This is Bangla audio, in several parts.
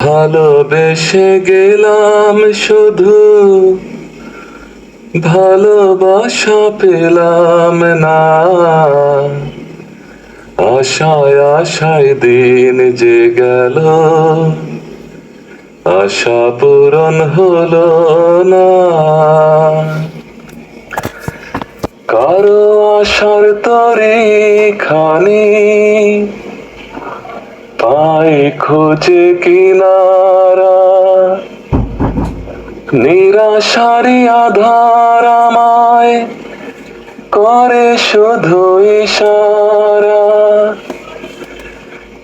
ভালোবেসে গেলাম শুধু, ভালোবাসা পেলাম না। আশায় আশায় দিন যে গেল, আশা পূরণ হলো না। কারো আশার তরি খানি পাই খুঁজে কিনারা, নিরাশারি আধার আমায় করে শুধু ইশারা।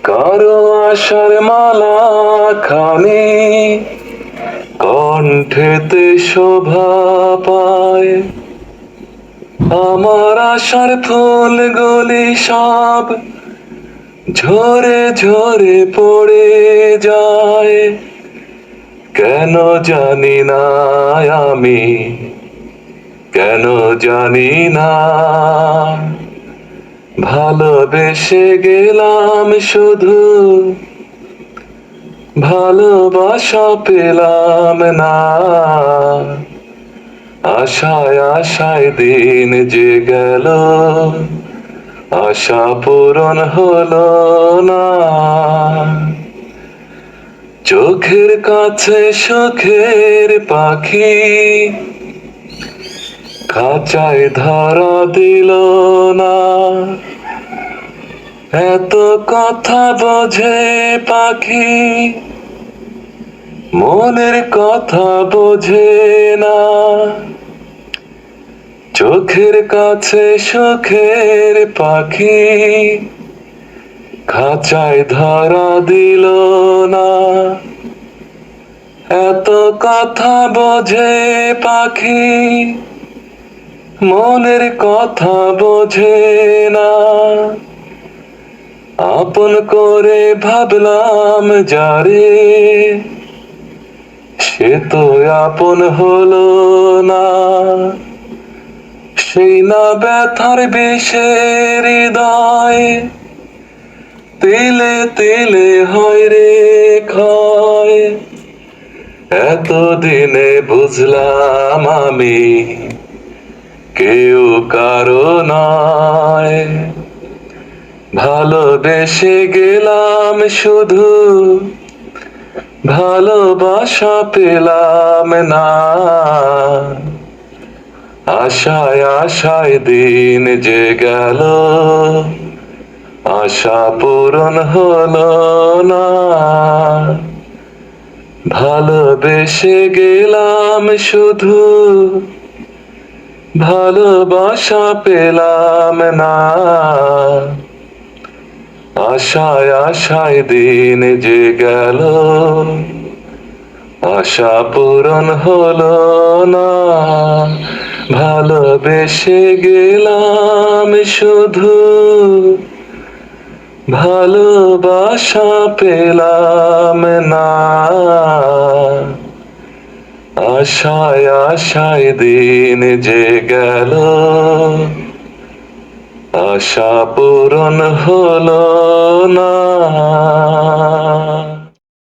কারো আশার মালা খানি কণ্ঠেতে শোভা পায়, আমার আশার ফুলগুলি সব ঝরে ঝরে পড়ে যায়। কেন জানি না আমি, কেন জানি না। ভালোবেসে গেলাম শুধু, ভালোবাসা পেলাম না। আশায় আশায় দিন যে গেল, আশা পূরণ হলো না। চোখের কাছে সুখের পাখি খাঁচায় ধরা দিল না। এত কথা বোঝে পাখি, মনের কথা বোঝে না। চোখের কাছে সুখের পাখি খাঁচায় ধরা দিল না। এত কথা বোঝে পাখি, মনের কথা বোঝে না। আপন করে ভাবলাম যারে, সে তো আপন হলো না। সেই না ব্যথার বিষের হৃদয় তিলে তিলে হয় রে ক্ষয়। এতদিনে বুঝলাম আমি কেউ কারো নয়। ভালোবেসে গেলাম শুধু, ভালোবাসা পেলাম না। আশায় আশায় দিন যে গেল, আশা পূরণ হলো না। ভালোবেসে গেলাম শুধু, ভালোবাসা পেলাম না। আশায় আশায় দিন যে গেল, আশা পূরণ হলো না। ভালোবেসে গেলাম শুধু, ভালোবাসা পেলাম না। আশায় আশায় দিন যে গেল, আশা পূরণ হলো না।